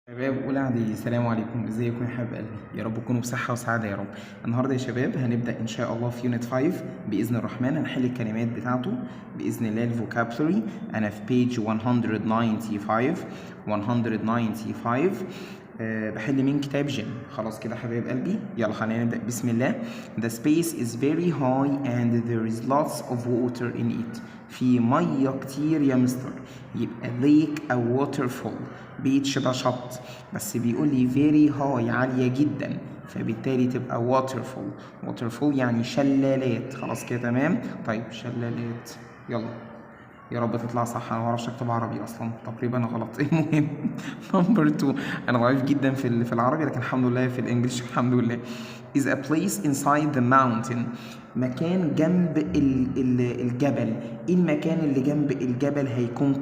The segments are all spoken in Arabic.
شباب أولى إعدادي، السلام عليكم، ازيكم يا حبايب قلبي؟ يا رب تكونوا بصحة وسعادة يا رب. النهارده يا شباب هنبدأ إن شاء الله في يونت 5 بإذن الرحمن، هنحل الكلمات بتاعته بإذن الله الفوكابلري. أنا في بيج 195 بحل من كتاب جيم. خلاص كده حبايب قلبي، يلا خلينا نبدأ بسم الله. The space is very high and there is lots of water in it. في مية كتير يا مستر، يبقى lake أو waterfall. بيتش ده شط، بس بيقول لي very high عالية جدا، فبالتالي تبقى waterfall يعني شلالات. خلاص كده تمام. طيب شلالات، يلا يا رب تطلع صح. انا ما بعرفش اكتب عربي اصلا، تقريبا غلط. المهم نمبر 2، انا ضعيف جدا في العربي، لكن الحمد لله في الانجليش الحمد لله. is a place inside the mountain. مكان جنب الجبل. ايه المكان اللي جنب الجبل؟ هيكون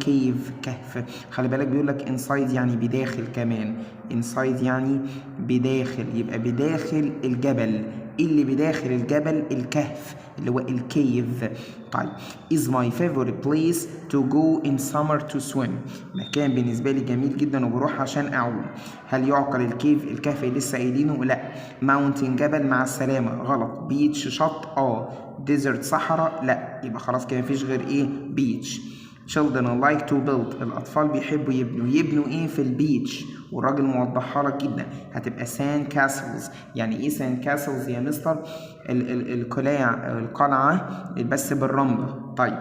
كهف. خلي بالك بيقول لك inside يعني بداخل كمان، inside يعني بداخل، يبقى بداخل الجبل. ايه اللي بداخل الجبل؟ الكهف اللي هو الكيف. طيب is my favorite place to go in summer to swim. مكان بالنسبة لي جميل جدا وبروح عشان أعوم. هل يعقل الكهف اللي لسه قايلينه؟ لا. mountain جبل، مع السلامة غلط. beach شط، desert صحراء، لا. يبقى خلاص كده مفيش غير ايه؟ beach. children like to build. الأطفال بيحبوا يبنوا ايه في البيتش؟ والراجل موضحها لك جدا، هتبقى sand castles. يعني ايه sand castles يا مستر؟ القلعة بس بالرمل. طيب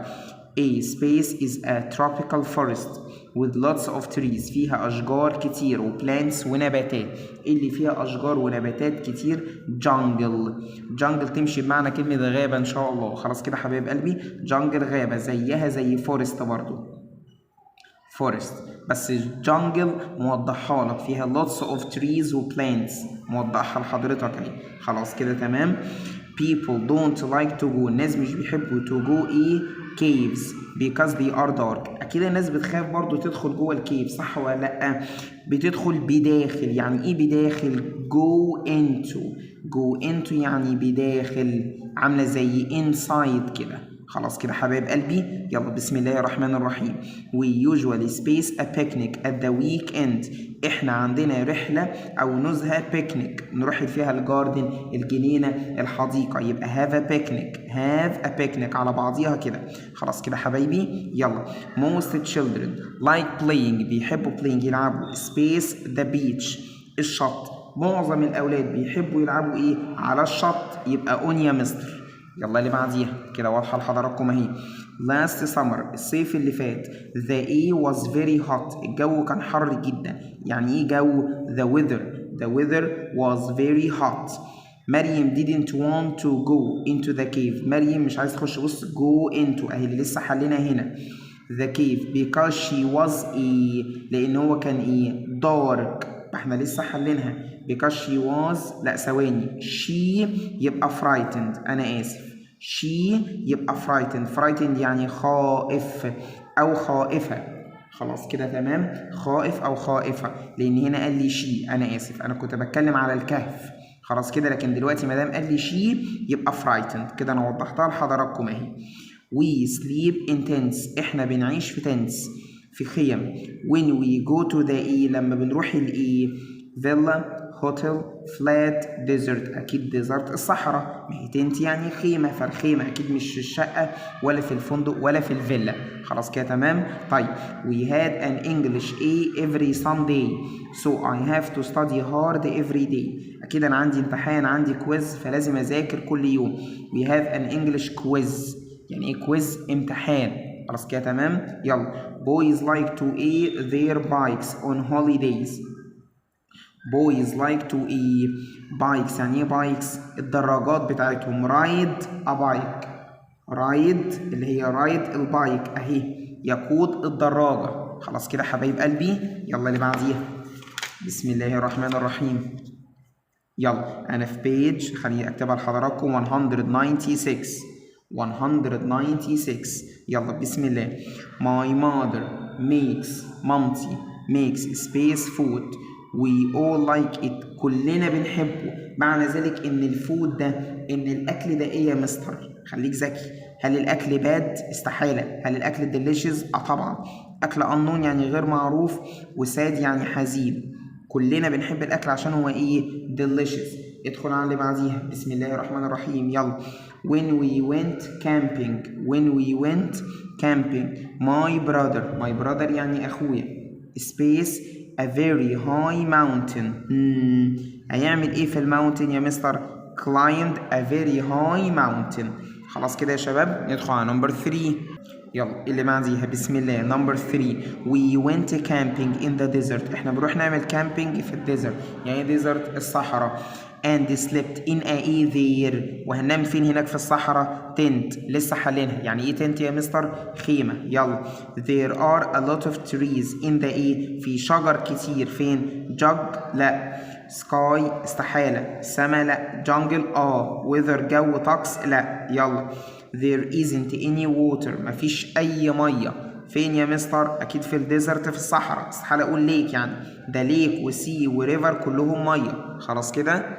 A space is a tropical forest with lots of trees. فيها أشجار كتير وplants ونباتات. اللي فيها أشجار ونباتات كتير jungle تمشي بمعنى كلمة غابة إن شاء الله. خلاص كده حبايب قلبي، jungle غابة زيها زي forest برضو، forest بس jungle موضحها لك فيها lots of trees و plants، موضحها لحضرتك اهي. خلاص كده تمام. people don't like to go. الناس مش بيحبوا to go caves because they are dark. اكيد الناس بتخاف برضو تدخل جوه الكيف، صح ولا لا؟ بتدخل بداخل. يعني ايه بداخل؟ go into يعني بداخل، عامله زي inside كده. خلاص كده حبايب قلبي، يلا بسم الله الرحمن الرحيم. We usually space a picnic at the weekend. احنا عندنا رحلة او نزهة picnic، نروح فيها الجاردن، الجنينة، الحديقة. يبقى have a picnic على بعضيها كده. خلاص كده حبايبي، يلا. most children like playing. بيحبوا playing يلعبوا. space the beach الشط. معظم الاولاد بيحبوا يلعبوا ايه؟ على الشط. يبقى on يا مستر. يلا اللي بعديها كده واضحة لحضراتكم اهي. last summer الصيف اللي فات the air was very hot. الجو كان حر جدا. يعني ايه جو؟ the weather was very hot. مريم didn't want to go into the cave. مريم مش عايز تخش. بص go into اهي اللي لسه حلينا هنا the cave because she was لان هو كان dark. احنا لسه حلينها because she was، لا ثواني، she يبقى frightened، انا اسف. she يبقى frightened يعني خائف او خائفة. خلاص كده تمام، خائف او خائفة، لان هنا قال لي she، انا اسف، انا كنت بتكلم على الكهف. خلاص كده، لكن دلوقتي ما دام قال لي she يبقى frightened. كده انا وضحتها لحضراتكم اهي. we sleep in tents. احنا بنعيش في tents، في خيم. when we go to the لما بنروح villa hotel flat desert. اكيد desert الصحراء، ما هي تنت يعني خيمه، فالخيمه اكيد مش في الشقه ولا في الفندق ولا في الفيلا. خلاص كده تمام. طيب we had an English every Sunday so I have to study hard every day. اكيد انا عندي امتحان، عندي كويز، فلازم اذاكر كل يوم. we have an English quiz. يعني ايه كويز؟ امتحان. خلاص كده تمام. يلا boys like to their bikes on holidays. boys like to bikes. يعني ايه bikes؟ الدراجات بتاعتهم. ride a bike. ride اللي هي ride البايك اهي، يقود الدراجة. خلاص كده حبايب قلبي، يلا اللي بعديها. بسم الله الرحمن الرحيم. يلا انا في بيج، خليني اكتبها لحضراتكم، 196. يلا بسم الله. my mother مامتي makes space food. we all like it. كلنا بنحبه. معنى ذلك ان الفود ده، ان الاكل ده ايه يا مستر؟ خليك ذكي. هل الاكل باد؟ استحالة. هل الاكل delicious؟ طبعا. اكل unknown يعني غير معروف، وساد يعني حزين. كلنا بنحب الأكل عشان هو إيه؟ delicious. ادخل على اللي بعديها. بسم الله الرحمن الرحيم. يلا. when we went camping my brother يعني أخويا space a very high mountain. هيعمل إيه في الماونتن يا مستر؟ climbed a very high mountain. خلاص كده يا شباب. ندخل على نمبر 3. يلا اللي بعديها. بسم الله. نمبر 3 we went camping in the desert. احنا بنروح نعمل كامبينج في الديزرت. يعني ديزرت الصحراء. and slept in a there. وهننام فين هناك في الصحراء؟ tent. لسه حلينها. يعني ايه tent يا مستر؟ خيمة. يلا. there are a lot of trees in the في شجر كتير. فين؟ jug لا. sky استحالة. سما لا. jungle weather جو طقس لا. يلا. there isn't any water. مفيش أي مية. فين يا مستر؟ أكيد في الديزرت في الصحراء. استحالة أقول ليك يعني. ده ليك وسي وريفر كلهم مية. خلاص كده.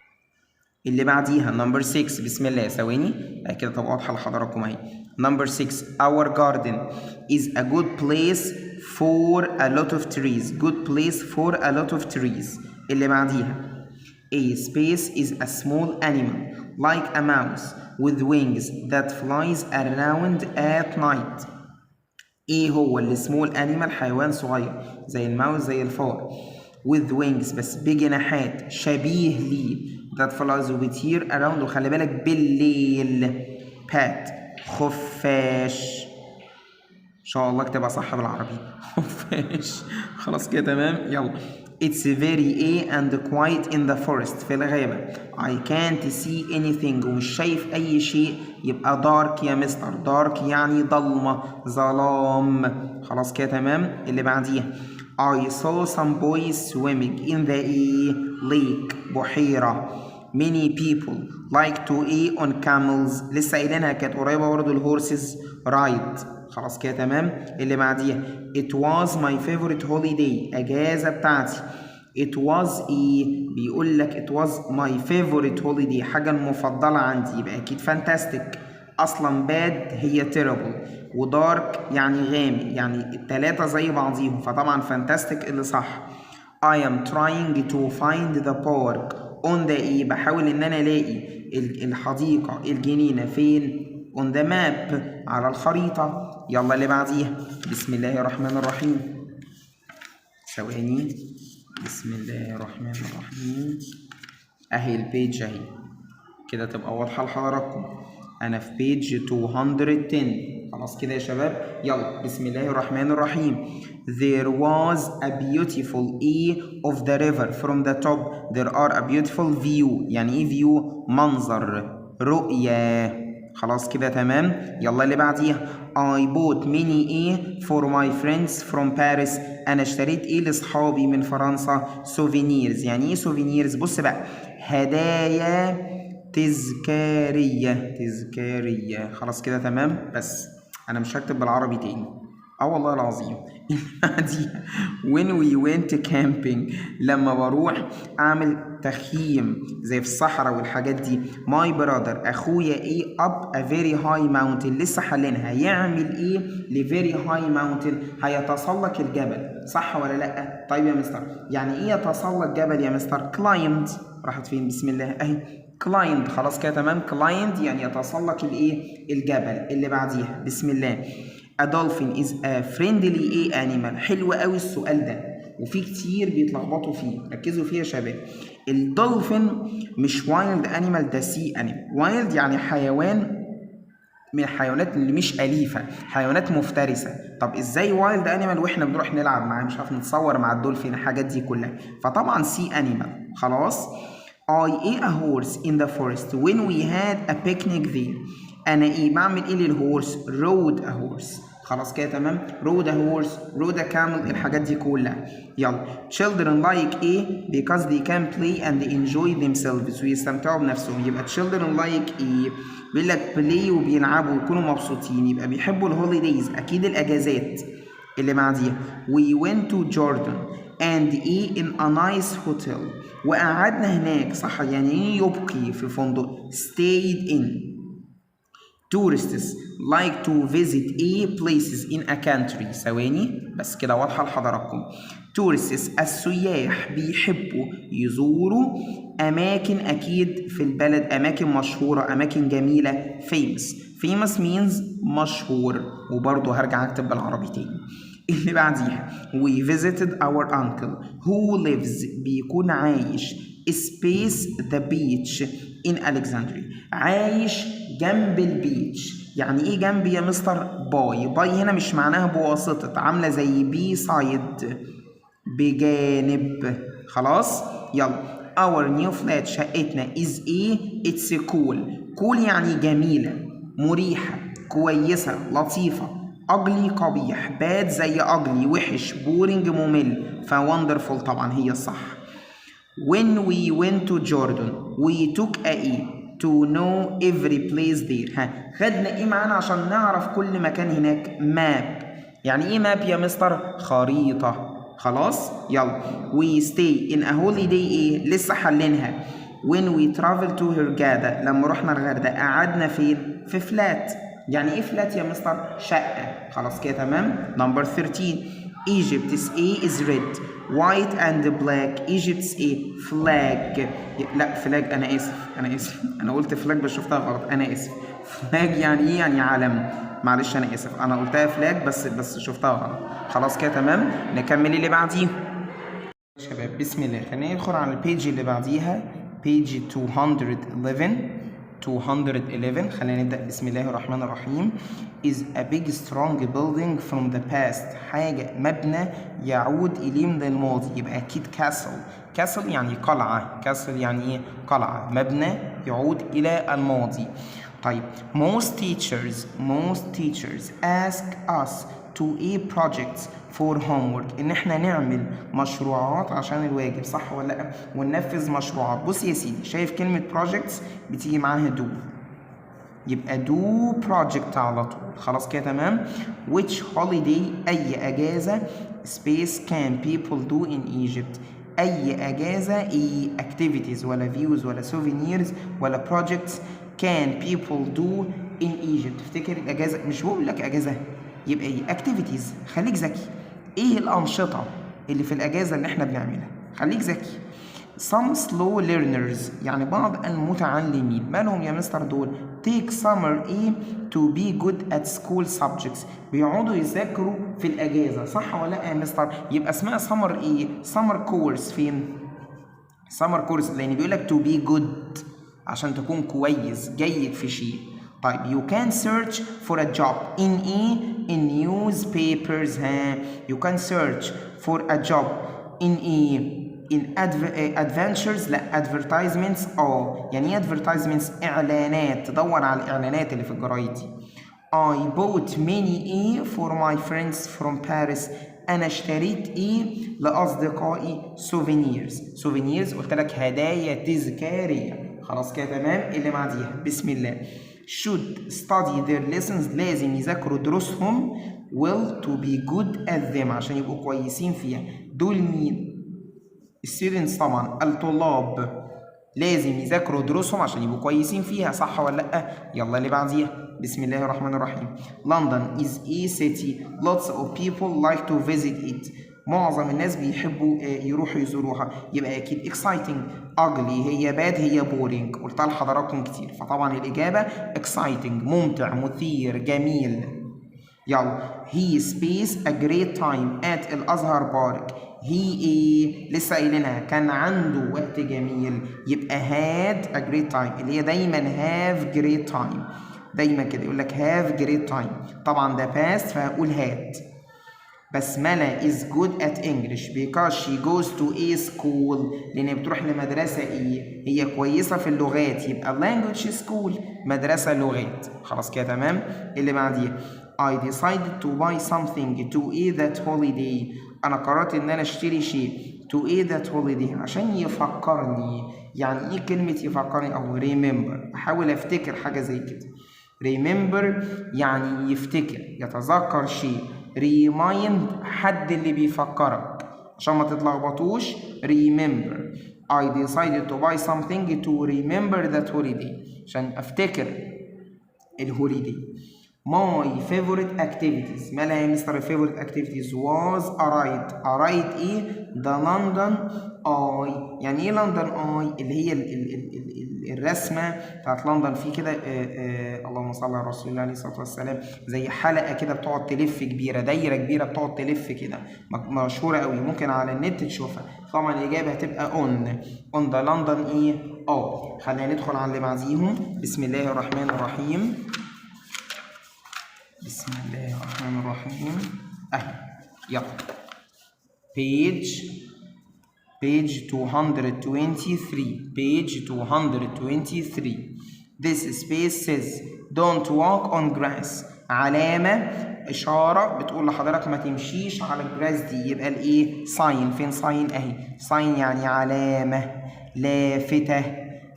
اللي بعديها نمبر 6. بسم الله. ثواني كده تبقى واضحة لحضراتكم اهي. نمبر 6 our garden is a good place for a lot of trees. good place for a lot of trees. اللي بعديها a space is a small animal like a mouse with wings that flies around at night. ايه هو السمول انيمال؟ حيوان صغير زي الماوس زي الفار with wings بس بجناحات شبيه ليه that flies وبيطير around. وخلي بالك بالليل. pat خفاش. ان شاء الله اكتبها صح بالعربي. خفاش. خلاص كده تمام. يلا. It's very and quiet in the forest. في الغابة. I can't see anything. ومش شايف أي شيء. يبقى dark يا مستر. dark يعني ضلمة ظلام. خلاص كده تمام. اللي بعديها I saw some boys swimming in the lake. بحيرة. Many people like to on camels. لسه قايلينها كانت قريبة برضه الهورسز رايد. خلاص كده تمام. اللي بعديها it was my favorite holiday. اجازه بتاعتي. it was بيقول لك it was my favorite holiday حاجه المفضله عندي. يبقى اكيد fantastic. اصلا bad هي terrible ودارك يعني غامق. يعني التلاته زي بعضيهم فطبعا fantastic اللي صح. I am trying to find the park on the بحاول ان انا الاقي الحديقه الجنينه فين؟ on the map على الخريطة. يلا اللي بعديها. بسم الله الرحمن الرحيم. ثواني. بسم الله الرحمن الرحيم. اهي البيج اهي كده تبقى واضحة لحضراتكم. انا في بيج 210. خلاص كده يا شباب. يلا. بسم الله الرحمن الرحيم. There was a beautiful of the river from the top. There are a beautiful view. يعني ايه view؟ منظر رؤية. خلاص كده تمام. يلا اللي بعديها. I bought many for my friends from Paris. أنا اشتريت لأصحابي من فرنسا. souvenirs. يعني ايه souvenirs؟ بص بقى. هدايا تذكارية. خلاص كده تمام. بس أنا مش هكتب بالعربي تاني. والله العظيم. when we went camping. لما بروح أعمل تخييم زي في الصحراء والحاجات دي. my brother أخويا up a very high mountain. لسه حلينها. هيعمل ل very high mountain؟ هيتسلق الجبل. صح ولا لأ؟ طيب يا مستر يعني ايه يتسلق جبل يا مستر؟ climbed. راحت فين؟ بسم الله اهي climbed. خلاص كده تمام. climbed يعني يتسلق الجبل. اللي بعديها. بسم الله. A dolphin is a friendly animal. حلو قوي السؤال ده وفي كتير بيتلخبطوا فيه. ركزوا فيه يا شباب. الدولفين مش وايلد انيمال، ده سي انيمال. وايلد يعني حيوان من الحيوانات اللي مش أليفة، حيوانات مفترسة. طب ازاي وايلد انيمال واحنا بنروح نلعب معاه؟ مش عارف نتصور مع الدولفين الحاجات دي كلها. فطبعا سي انيمال. خلاص. I ate a horse in the forest when we had a picnic there. أنا بعمل للهورس؟ rode a horse. خلاص كده تمام. rode a horse rode a camel الحاجات دي كلها. يلا. children like because they can play and enjoy themselves. ويستمتعوا بنفسهم. يبقى children like بيقول لك play وبيلعبوا ويكونوا مبسوطين. يبقى بيحبوا الهوليديز أكيد الأجازات. اللي بعديها. we went to Jordan and in a nice hotel. وقعدنا هناك. صح يعني يبقي في فندق. stayed in. tourists like to visit places in a country. ثواني بس كده واضحة لحضراتكم. tourists السياح بيحبوا يزوروا أماكن أكيد في البلد، أماكن مشهورة، أماكن جميلة. famous means مشهور، وبرضه هرجع أكتب بالعربي تاني. اللي بعديها we visited our uncle who lives بيكون عايش space the beach in Alexandria، عايش جنب البيتش. يعني ايه جنب يا مستر؟ باي هنا مش معناها بواسطة، عاملة زي بي سايد، بجانب. خلاص يلا. our new flat شقتنا is it's cool يعني جميلة، مريحة، كويسة، لطيفة. ugly قبيح، bad زي ugly وحش، boring ممل، wonderful طبعا هي الصح. when we went to Jordan we took to know every place there. خدنا ايه معانا عشان نعرف كل مكان هناك؟ map. يعني ايه map يا مستر؟ خريطة. خلاص يلا. we stay in a holiday ايه؟ لسه حلينها. when we travel to Hurghada لما رحنا الغردقة قعدنا فين؟ في فلات. يعني ايه فلات يا مستر؟ شقة. خلاص كده تمام. number 13 Egypt's is red white and black. Egypt's flag. لا flag، انا اسف انا قلت فلاج بس شفتها غلط، انا اسف. فلاج يعني ايه؟ يعني علم. معلش انا اسف، انا قلتها فلاج بس شفتها غلط. خلاص كده تمام. نكمل اللي بعديه شباب. بسم الله، خلينا ندخل على البيج اللي بعديها، بيج 211. خلينا نبدأ. بسم الله الرحمن الرحيم. is a big strong building from the past. حاجة مبنى يعود إليه من الماضي، يبقى أكيد castle يعني قلعة. castle يعني إيه؟ قلعة. مبنى يعود إلى الماضي. طيب most teachers ask us to projects for homework، ان احنا نعمل مشروعات عشان الواجب، صح ولا لا؟ وننفذ مشروعات. بص يا سيدي، شايف كلمة projects بتيجي معاها do، يبقى do project على طول. خلاص كده تمام. which holiday أي أجازة space can people do in Egypt. أي أجازة إيه؟ activities ولا views ولا souvenirs ولا projects can people do in Egypt. افتكر الأجازة، مش بقول لك أجازة، يبقى إيه؟ activities. خليك ذكي. إيه الأنشطة اللي في الأجازة اللي إحنا بنعملها؟ خليك ذكي. some slow learners يعني بعض المتعلمين مالهم يا مستر دول؟ take summer to be good at school subjects، بيقعدوا يذاكروا في الأجازة، صح ولا لا يا مستر؟ يبقى اسمها summer summer course. فين؟ summer course لأن بيقول لك to be good عشان تكون كويس جيد في شيء. طيب you can search for a job in in newspapers. you can search for a job in adventures لا advertisements. يعني ايه advertisements؟ اعلانات، تدور على الاعلانات اللي في الجرايد دي. I bought many for my friends from Paris. انا اشتريت لاصدقائي souvenirs قلت لك هدايا تذكاريه. خلاص كده تمام. اللي بعديها بسم الله. should study their lessons لازم يذاكروا دروسهم will to be good at them عشان يبقوا كويسين فيها. دول مين؟ students طبعا، الطلاب لازم يذاكروا دروسهم عشان يبقوا كويسين فيها، صح ولا لا؟ يلا اللي بعديها. بسم الله الرحمن الرحيم. London is a city lots of people like to visit it. معظم الناس بيحبوا يروحوا يزوروها. يبقى اكيد exciting. ugly هي bad هي boring، قلتها لحضراتكم كتير، فطبعا الاجابه exciting، ممتع، مثير، جميل. يلا. he spends a great time at الازهر بارك. he لسه قايلينها كان عنده وقت جميل، يبقى had a great time اللي هي دايما have great time، دايما كده يقول لك have great time. طبعا ده past فهقول had. بسملة is good at English because she goes to a school لأن بتروح لمدرسة هي كويسة في اللغات، يبقى language school مدرسة لغات. خلاص كده تمام. اللي بعديها I decided to buy something to that holiday. أنا قررت إن أنا أشتري شيء to that holiday عشان يفكرني. يعني إيه كلمة يفكرني؟ أو remember، أحاول أفتكر حاجة زي كده. remember يعني يفتكر، يتذكر شيء. remind حد اللي بيفكرك عشان ما تتلخبطوش. remember I decided to buy something to remember that holiday عشان افتكر الهوليدي. My favorite activities. ما لها يا مستر favorite activities was a ride ايه؟ ده لندن اي. يعني ايه لندن اي؟ اللي هي الرسمه بتاعت لندن في كده اللهم صل على رسول الله عليه الصلاه والسلام، زي حلقه كده بتقعد تلف كبيره، دايره كبيره بتقعد تلف كده، مشهوره قوي، ممكن على النت تشوفها. طبعا الاجابه هتبقى on the لندن ايه؟ خلينا ندخل على اللي بعديهم. بسم الله الرحمن الرحيم. بسم الله الرحمن الرحيم. يلا page 223. page 223. This space says don't walk on grass. علامة إشارة بتقول لحضرتك ما تمشيش على الجراس دي، يبقى الإيه؟ ساين. فين ساين؟ أهي ساين يعني علامة، لافتة،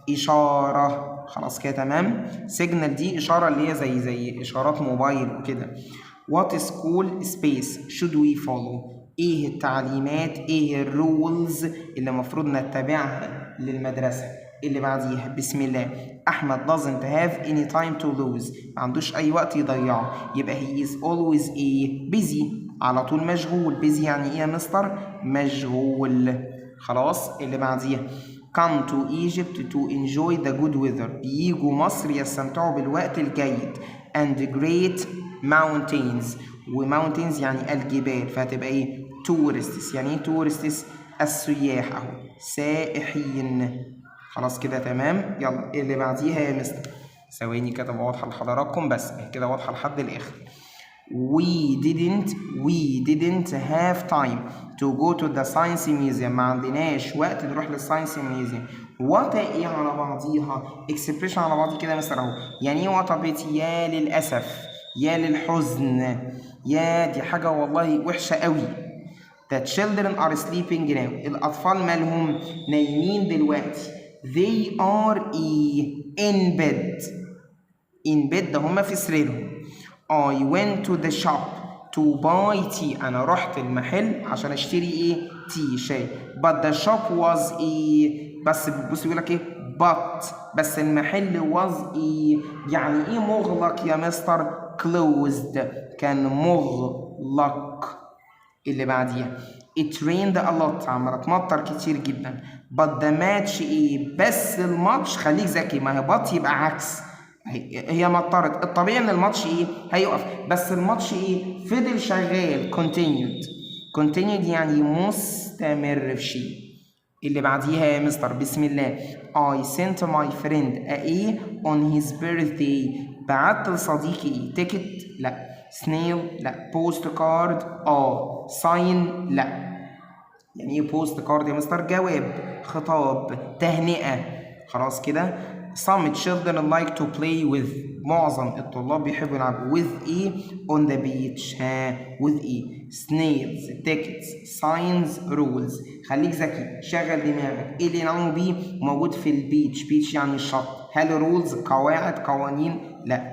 إشارة. خلاص كده تمام. سيجنال دي إشارة اللي هي زي إشارات موبايل وكده. What school space should we follow؟ ايه التعليمات، ايه الرولز اللي المفروض نتبعها للمدرسة؟ اللي بعديها بسم الله. احمد doesn't have any time to lose. ما عندوش اي وقت يضيعه، يبقى he is always busy. على طول مشغول. busy يعني ايه يا مستر؟ مشغول. خلاص. اللي بعديها come to Egypt to enjoy the good weather. بييجوا مصر يستمتعوا بالوقت الجيد. and great mountains. وماونتينز يعني الجبال، فهتبقى ايه؟ tourists. يعني ايه tourists؟ السياح اهو، سائحين. خلاص كده تمام. يلا اللي بعديها يا مستر. ثواني كده واضحه لحضراتكم، بس كده واضحه لحد الاخر. we didn't have time to go to the science museum. ما عندناش وقت نروح للساينس ميوزيوم. وات ايه على بعضيها؟ اكسبريشن على بعض كده مثلا اهو. يعني ايه وات بيت؟ يا للاسف، يا للحزن، يا دي حاجه والله وحشه قوي. The children are sleeping now. الاطفال مالهم؟ نايمين دلوقتي. they are in bed. in bed ده هما في سريرهم. I went to the shop to buy tea. أنا رحت المحل عشان أشتري إيه؟ تي، شاي. But the shop was بس بص بيقول لك إيه؟ بس المحل was يعني إيه مغلق يا مستر؟ closed. كان مغلق. اللي بعديها it rained a lot. عمالة تمطر كتير جدا. but the match بس الماتش، خليك ذكي، ما هي but يبقى عكس. هي مطرت، الطبيعي ان الماتش هيقف، بس الماتش فضل شغال. continued يعني مستمر في شيء. اللي بعديها يا مستر بسم الله. I sent my friend on his birthday. بعت لصديقي تيكت؟ لا. snail؟ لا. post card؟ sign؟ لا. يعني ايه post card يا مستر؟ جواب، خطاب، تهنئة. خلاص كده. Some children like to play with. معظم الطلاب بيحبوا يلعبوا with on the beach. with snails, tickets, signs, rules. خليك ذكي، شغل دماغك. ايه اللي يلعبوا بيه؟ موجود في البيتش. بيتش يعني الشط. هل rules قواعد، قوانين؟ لا.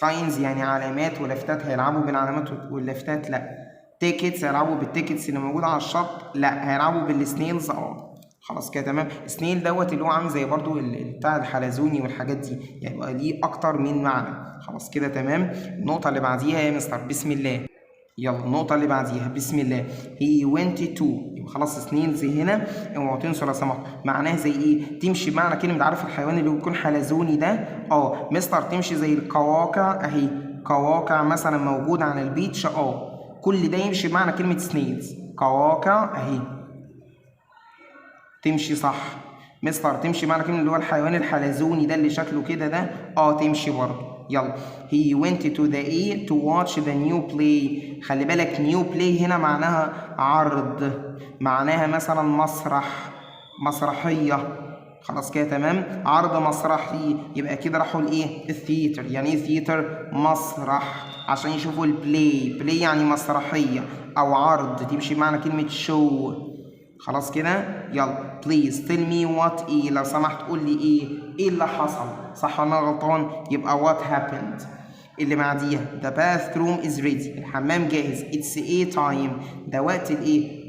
signs يعني علامات ولافتات، هيلعبوا بالعلامات واللافتات؟ لا. tickets هيلعبوا بالتيكتس اللي موجودة على الشط؟ لا. هيلعبوا بالسنيلز؟ خلاص كده تمام. سنيل دوت اللي هو عامل زي برضو بتاع الحلزوني والحاجات دي، يعني يبقى ليه اكتر من معنى. خلاص كده تمام. النقطه اللي بعديها يا مستر بسم الله. يلا النقطه اللي بعديها بسم الله. he went to. يبقى خلاص سنيلز هنا اوعوا تنسوا لو سمحتوا معناها زي ايه؟ تمشي بمعنى كلمه، عارف الحيوان اللي بيكون حلزوني ده؟ مستر تمشي زي القواقع اهي. قواقع مثلا موجوده على البيتش. كل ده يمشي بمعنى كلمه سنيلز. قواقع اهي تمشي صح. مستر تمشي معنى كلمة اللي هو الحيوان الحلزوني ده اللي شكله كده ده؟ تمشي برضه. يلا he went to the to watch the new play. خلي بالك new play هنا معناها عرض، معناها مثلا مسرح، مسرحية. خلاص كده تمام. عرض مسرحي، يبقى كده راحوا الثياتر. يعني ايه ثياتر؟ مسرح، عشان يشوفوا البلاي يعني مسرحية او عرض، تمشي معنى كلمة show. خلاص كده. يلا please tell me what لو سمحت قول لي ايه اللي حصل. صح ولا انا غلطان؟ يبقى what happened. اللي بعديها the bathroom is ready. الحمام جاهز. it's time. ده وقت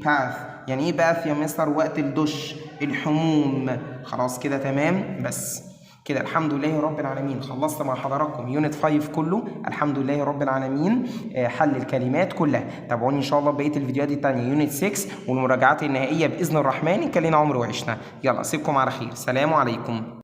bath. يعني ايه bath يا مستر؟ وقت الدش، الحموم. خلاص كده تمام. بس كده الحمد لله رب العالمين خلصت مع حضراتكم يونت 5 كله الحمد لله رب العالمين. حل الكلمات كلها. تابعوني ان شاء الله بقيه الفيديوهات الثانيه يونت 6 والمراجعات النهائيه باذن الرحمن ان كان لنا عمر وعشنا. يلا اسيبكم على خير، سلام عليكم.